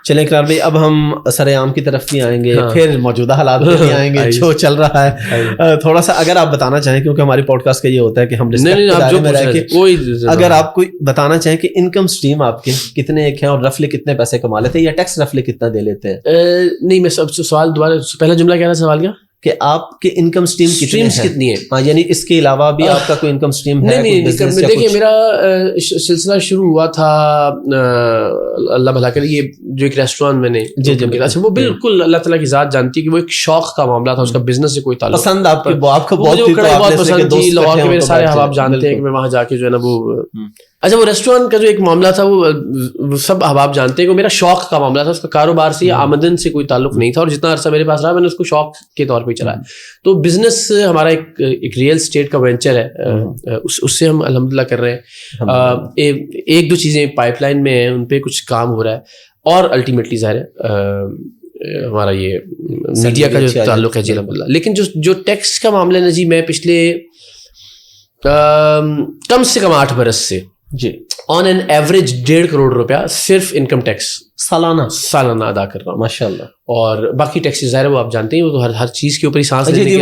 چلیں اقرار بھائی، اب ہم سر عام کی طرف بھی آئیں گے، پھر موجودہ حالات پہ بھی آئیں گے جو چل رہا ہے. تھوڑا سا اگر آپ بتانا چاہیں، کیونکہ ہماری پوڈ کاسٹ کا یہ ہوتا ہے کہ ہم اگر آپ کوئی بتانا چاہیں کہ انکم اسٹریم آپ کے کتنے ایک ہیں اور رفلی کتنے پیسے کما لیتے ہیں، یا ٹیکس رفلی کتنا دے لیتے ہیں؟ نہیں، میں سب سوال دوبارہ، پہلا جملہ کیا تھا سوال کا، کہ آپ کے انکم اسٹریم کتنی ہے؟ ہاں، یعنی اس کے علاوہ بھی آپ کا کوئی انکم اسٹریم ہے؟ نہیں، دیکھیے میرا سلسلہ شروع ہوا تھا، اللہ بھلا کرے، یہ جو ایک ریسٹورینٹ میں نے اچھا، وہ بالکل اللہ تعالیٰ کی ذات جانتی ہے کہ وہ ایک شوق کا معاملہ تھا، اس کا بزنس سے کوئی تعلق. پسند آپ کو بہت پسند تھی، لاہور کے میرے سارے احباب جانتے ہیں کہ میں وہاں جا کے جو ہے نا وہ اچھا، وہ ریسٹورینٹ کا جو ایک معاملہ تھا وہ سب احباب جانتے ہیں کہ میرا شوق کا معاملہ تھا، اس کا کاروبار سے یا آمدن سے کوئی تعلق نہیں تھا، اور جتنا عرصہ میرے پاس رہا میں نے اس کو شوق کے طور پہ چلایا. تو بزنس ہمارا ایک ریئل اسٹیٹ کا وینچر ہے، اس سے ہم الحمدللہ کر رہے ہیں. ایک دو چیزیں پائپ لائن میں ہیں، ان پہ کچھ کام ہو رہا ہے، اور الٹیمیٹلی ظاہر ہے ہمارا یہ میڈیا کا جو تعلق ہے جی الحمدللہ. لیکن جو ٹیکس کا معاملہ ہے جی، میں پچھلے کم سے کم 8 برس سے جی آن این ایوریج 1.5 کروڑ روپیہ صرف انکم ٹیکس سالانہ ادا کر رہا ہوں ماشاء اللہ. اور باقی ٹیکسز ظاہر وہ آپ جانتے ہیں، وہ تو ہر چیز کے اوپر ہی سانس لینے کے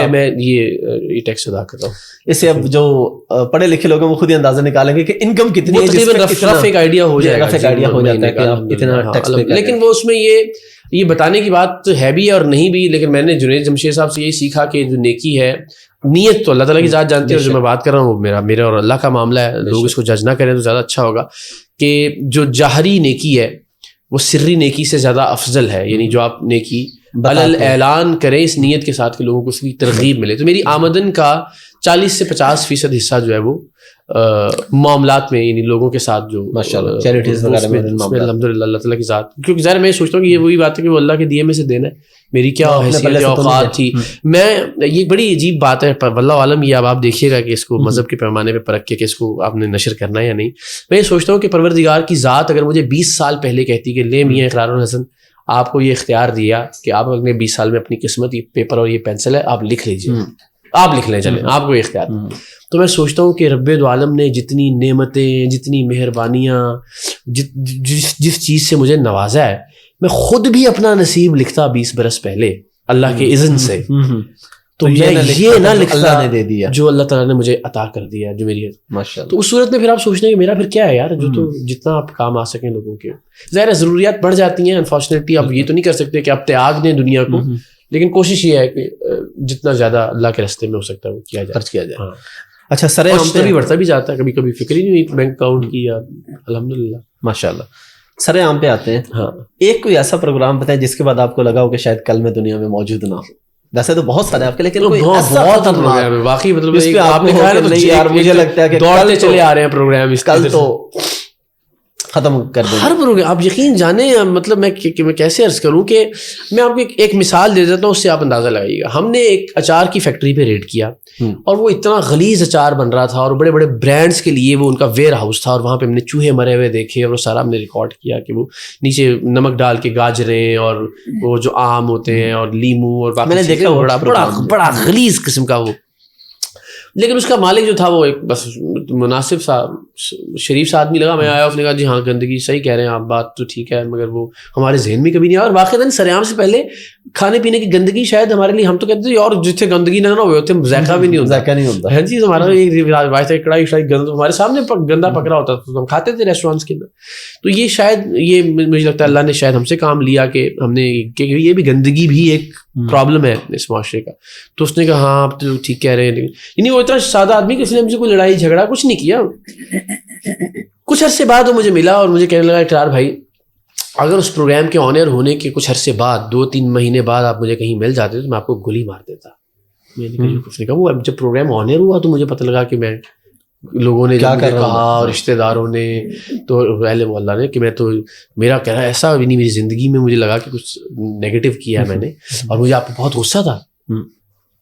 میں یہ ٹیکس ادا کر رہا ہوں. اس سے اب جو پڑھے لکھے لوگ ہیں وہ خود ہی اندازہ نکالیں گے کہ انکم کتنی ہے، رف ایک آئیڈیا ہو جائے گا. لیکن وہ اس میں یہ بتانے کی بات ہے بھی اور نہیں بھی. لیکن میں نے جنید جمشید صاحب سے یہی سیکھا کہ جو نیکی ہے، نیت تو اللہ تعالیٰ کی ذات جانتی ہے، اور جو میں بات کر رہا ہوں وہ میرا اور اللہ کا معاملہ ہے. لوگ اس کو جج نہ کریں تو زیادہ اچھا ہوگا. کہ جو جاہری نیکی ہے وہ سری نیکی سے زیادہ افضل ہے. یعنی جو آپ نیکی اعلان کریں اس نیت کے ساتھ کہ لوگوں کو اس کی ترغیب ملے. تو میری آمدن کا 40 سے 50% حصہ جو ہے وہ معاملات میں، یعنی لوگوں کے ساتھ جو ماشاءاللہ چیریٹیز وغیرہ میں الحمدللہ اللہ تعالیٰ کی ذات. کیونکہ ظاہر میں سوچتا ہوں کہ یہ وہی بات ہے کہ وہ اللہ کے دیے میں سے دینا ہے. میری کیا حیثیت اوقات تھی. میں یہ بڑی عجیب بات ہے، واللہ عالم، یہ اب آپ دیکھیے گا کہ اس کو مذہب کے پیمانے پہ پرکھ کے کہ اس کو آپ نے نشر کرنا ہے یا نہیں. میں یہ سوچتا ہوں کہ پروردگار کی ذات اگر مجھے 20 سال پہلے کہتی کہ لے میاں اقرار الحسن، آپ کو یہ اختیار دیا کہ آپ اگلے 20 سال میں اپنی قسمت، یہ پیپر اور یہ پینسل ہے، آپ لکھ لیجیے، آپ لکھ لیں، چلیں آپ کو یہ اختیار. تو میں سوچتا ہوں کہ رب العالم نے جتنی نعمتیں، جتنی مہربانیاں، جس چیز سے مجھے نوازا ہے، میں خود بھی اپنا نصیب لکھتا 20 برس پہلے اللہ کے اذن سے. تو یہ نہ لکھتا، اللہ نے دے دیا جو اللہ تعالیٰ نے مجھے عطا کر دیا، جو میری ماشاءاللہ. تو اس صورت میں پھر آپ سوچتے ہیں کہ میرا پھر کیا ہے یار، جو تو جتنا آپ کام آ سکیں لوگوں کے. ظاہر ضروریات بڑھ جاتی ہیں انفارچونیٹلی. آپ یہ تو نہیں کر سکتے کہ آپ تیاگ دیں دنیا کو، لیکن کوشش یہ ہے کہ جتنا زیادہ اللہ کے راستے میں ہو سکتا ہے وہ کیا جائے، خرچ کیا جائے. اچھا، سر عام پہ بھی بڑھتا بھی جاتا ہے، کبھی کبھی فکر ہی نہیں ہوئی بینک اکاؤنٹ کی. الحمدللہ ماشاء اللہ. سر عام پہ آتے ہیں. ہاں، ایک کوئی ایسا پروگرام بتائیں جس کے بعد آپ کو لگا ہو کہ شاید کل میں دنیا میں موجود نہ ہوں. ویسے تو بہت سارے آپ کے، لیکن بہت واقعی مطلب آپ نے کہا نہیں یار، مجھے لگتا ہے کہ دوڑتے چلے آ رہے ہیں پروگرام، اس کل تو ختم کر دیں ہر پروگرام. آپ یقین جانیں، مطلب میں کیسے عرض کروں کہ میں آپ کو ایک مثال دے دیتا ہوں، اس سے آپ اندازہ لگائیے گا. ہم نے ایک اچار کی فیکٹری پہ ریڈ کیا، اور وہ اتنا غلیظ اچار بن رہا تھا، اور بڑے بڑے برانڈس کے لیے وہ ان کا ویئر ہاؤس تھا، اور وہاں پہ ہم نے چوہے مرے ہوئے دیکھے، اور وہ سارا ہم نے ریکارڈ کیا کہ وہ نیچے نمک ڈال کے گاجریں اور وہ جو آم ہوتے ہیں اور لیمو اور باقی میں نے دیکھا بڑا غلیظ قسم کا وہ. لیکن اس کا مالک جو تھا وہ ایک بس مناسب سا شریف سا آدمی لگا. میں آیا، اس نے کہا جی ہاں گندگی صحیح کہہ رہے ہیں آپ، بات تو ٹھیک ہے، مگر وہ ہمارے ذہن میں کبھی نہیں آیا. اور واقعاً سرعام سے پہلے کھانے پینے کی گندگی شاید ہمارے لیے، ہم تو کہتے تھے اور جتنے گندگی نہ ہوئے اتنے ذائقہ بھی نہیں ہوتا ہے جی. ہمارا یہ کڑائی گند ہمارے سامنے گندا پک رہا ہوتا تھا، ہم کھاتے تھے ریسٹورینٹس کے اندر. تو یہ شاید یہ مجھے لگتا ہے اللہ نے شاید ہم سے کام لیا کہ ہم نے، کہ یہ بھی گندگی بھی ایک پرابلم ہے اس معاشرے کا. تو اس نے کہا ہاں آپ تو ٹھیک کہہ رہے ہیں. یعنی وہ اتنا سادہ آدمی کہ اس نے مجھے کوئی لڑائی جھگڑا کچھ نہیں کیا. کچھ عرصے بعد وہ مجھے ملا اور مجھے کہنے لگا اقرار بھائی، اگر اس پروگرام کے آنر ہونے کے کچھ عرصے بعد 2-3 مہینے بعد آپ مجھے کہیں مل جاتے تو میں آپ کو گولی مار دیتا. میں نے کہا وہ جب پروگرام آنر ہوا تو مجھے پتہ لگا کہ میں، لوگوں نے کیا کہا اور رشتہ داروں نے تو اہل محلہ نے کہ میں تو، میرا کہنا ایسا بھی نہیں، میری زندگی میں مجھے لگا کہ کچھ نیگیٹو کیا میں نے، اور مجھے آپ کو بہت غصہ تھا،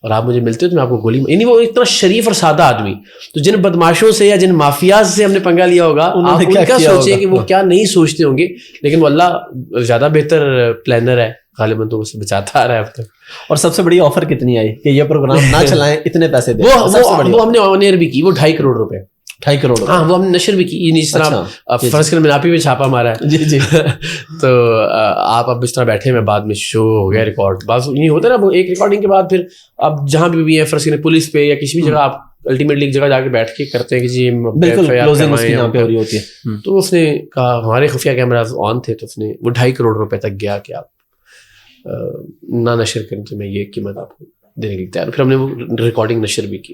اور آپ مجھے ملتے تو میں آپ کو گولی. یعنی وہ اتنا شریف اور سادہ آدمی. تو جن بدماشوں سے یا جن مافیاز سے ہم نے پنگا لیا ہوگا، آپ ان کا سوچیں کہ وہ کیا نہیں سوچتے ہوں گے. لیکن وہ اللہ زیادہ بہتر پلانر ہے غالباً، تو اسے بچاتا آ رہا ہے اب تک. اور سب سے بڑی آفر کتنی آئی کہ یہ پروگرام نہ چلائیں، اتنے پیسے دیں؟ وہ ہم نے آن ایئر بھی کی، وہ 2.5 کروڑ روپے. 2.5 کروڑ. ہاں وہ ہم نے نشر بھی کی. جس طرح فرض کر میں نے آپ ہی پہ چھاپا مارا ہے. جی جی. تو آپ اب اس طرح بیٹھے میں بعد میں شو ہو گیا ریکارڈ. بس یہ ہوتا ہے نا, وہ ایک ریکارڈنگ کے بعد پھر آپ جہاں بھی ہیں فرض کریں پولیس پہ یا کسی بھی جگہ, آپ الٹیمیٹلی ایک جگہ جا کے بیٹھ کے کرتے ہیں کہ جی بالکل کلوزنگ اس کی یہاں پہ ہو رہی ہوتی ہے. تو اس نے کہا, ہمارے خفیہ کیمراز آن تھے, تو اس نے وہ 2.5 کروڑ روپے تک گیا کہ آپ نہ نشر کریں تو میں یہ قیمت آپ کو دینے کی تیار. پھر ہم نے وہ ریکارڈنگ نشر بھی کی.